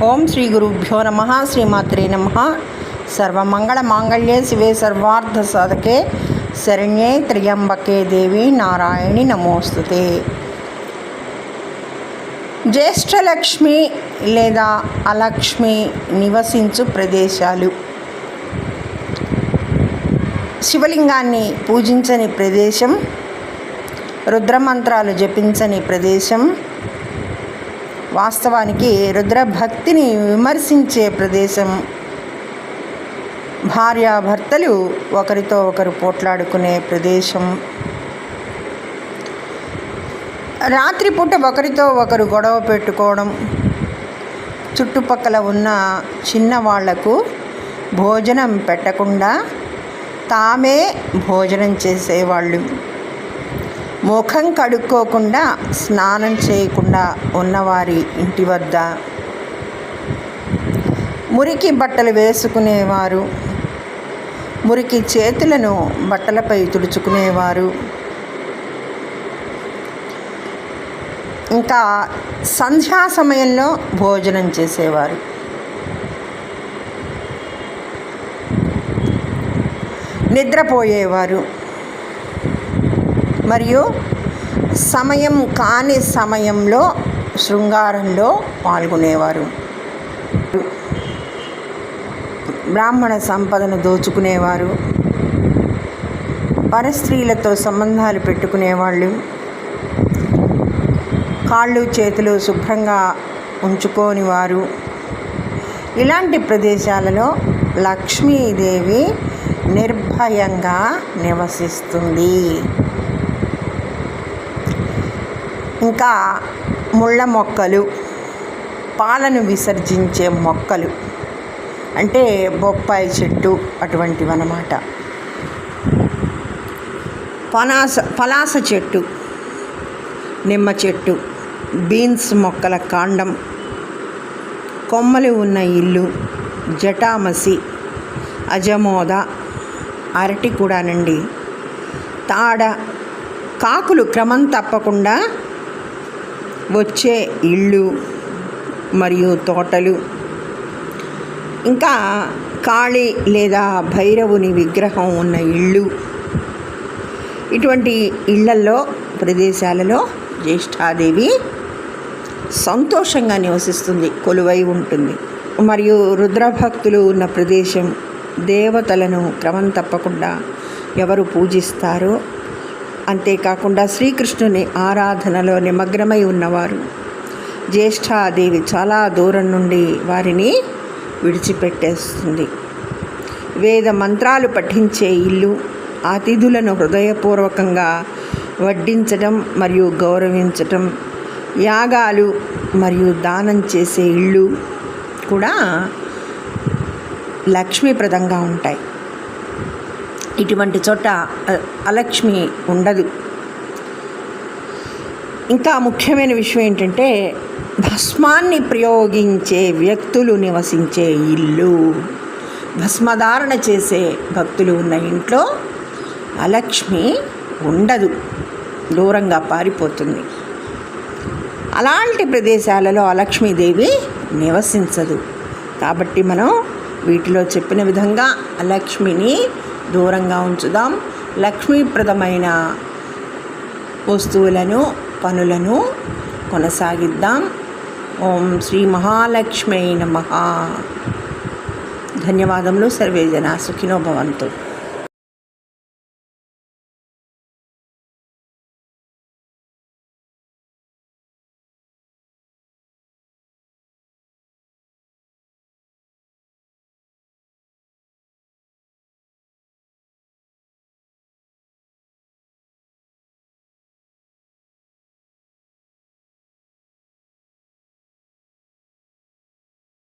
ఓం శ్రీ గురుభ్యో నమః. శ్రీమాత్రే నమః. సర్వమంగళ మాంగళ్యే శివే సర్వార్థ సాధకే శరణ్యే త్ర్యంబకే దేవి నారాయణి నమోస్తుతే. జ్యేష్ఠలక్ష్మి లేదా అలక్ష్మి నివసించు ప్రదేశాలు. శివలింగాన్ని పూజించని ప్రదేశం, రుద్రమంత్రాలు జపించని ప్రదేశం, వాస్తవానికి రుద్రభక్తిని విమర్శించే ప్రదేశం, భార్యాభర్తలు ఒకరితో ఒకరు పోట్లాడుకునే ప్రదేశం, రాత్రిపూట ఒకరితో ఒకరు గొడవ పెట్టుకోవడం, చుట్టుపక్కల ఉన్న చిన్నవాళ్లకు భోజనం పెట్టకుండా తామే భోజనం చేసేవాళ్ళు, ముఖం కడుక్కోకుండా స్నానం చేయకుండా ఉన్నవారి ఇంటి వద్ద, మురికి బట్టలు వేసుకునేవారు, మురికి చేతులను బట్టలపై తుడుచుకునేవారు, ఇంకా సంధ్యా సమయంలో భోజనం చేసేవారు. నిద్రపోయేవారు మరియు సమయం కాని సమయంలో శృంగారంలో పాల్గొనేవారు. బ్రాహ్మణ సంపదను దోచుకునేవారు, పరస్త్రీలతో సంబంధాలు పెట్టుకునేవాళ్ళు, కాళ్ళు చేతులు శుభ్రంగా ఉంచుకోని వారు. ఇలాంటి ప్రదేశాలలో లక్ష్మీదేవి నిర్భయంగా నివసిస్తుంది. ఇంకా ముళ్ళ మొక్కలు, పాలను విసర్జించే మొక్కలు అంటే బొప్పాయి చెట్టు అటువంటివన్నమాట. పలాస చెట్టు, నిమ్మ చెట్టు, బీన్స్ మొక్కల కాండం, కొమ్మలు ఉన్న ఇల్లు, జటామసి, అజమోద, అరటి కూడానండి, తాడ, కాకులు క్రమం తప్పకుండా వచ్చే ఇళ్ళు మరియు తోటలు, ఇంకా కాళీ లేదా భైరవుని విగ్రహం ఉన్న ఇళ్ళు, ఇటువంటి ఇళ్లల్లో ప్రదేశాలలో జ్యేష్ఠాదేవి సంతోషంగా నివసిస్తుంది, కొలువై ఉంటుంది. మరియు రుద్రభక్తులు ఉన్న ప్రదేశం, దేవతలను క్రమం తప్పకుండా ఎవరు పూజిస్తారో, అంతేకాకుండా శ్రీకృష్ణుని ఆరాధనలో నిమగ్నమై ఉన్నవారు, జ్యేష్ఠాదేవి చాలా దూరం నుండి వారిని విడిచిపెట్టేస్తుంది. వేద మంత్రాలు పఠించే ఇల్లు, అతిథులను హృదయపూర్వకంగా వడ్డించడం మరియు గౌరవించటం, యాగాలు మరియు దానం చేసే ఇళ్ళు కూడా లక్ష్మీప్రదంగా ఉంటాయి. ఇటువంటి చోట అలక్ష్మి ఉండదు. ఇంకా ముఖ్యమైన విషయం ఏంటంటే భస్మాన్ని ప్రయోగించే వ్యక్తులు నివసించే ఇల్లు, భస్మధారణ చేసే భక్తులు ఉన్న ఇంట్లో అలక్ష్మి ఉండదు, దూరంగా పారిపోతుంది. అలాంటి ప్రదేశాలలో అలక్ష్మీదేవి నివసించదు. కాబట్టి మనం వీటిలో చెప్పిన విధంగా అలక్ష్మిని దూరంగా ఉంచుదాం. లక్ష్మీప్రదమైన వస్తువులను, పనులను కొనసాగిద్దాం. ఓం శ్రీ మహాలక్ష్మీ నమః. ధన్యవాదములు. సర్వే జనా సుఖినో భవంతు.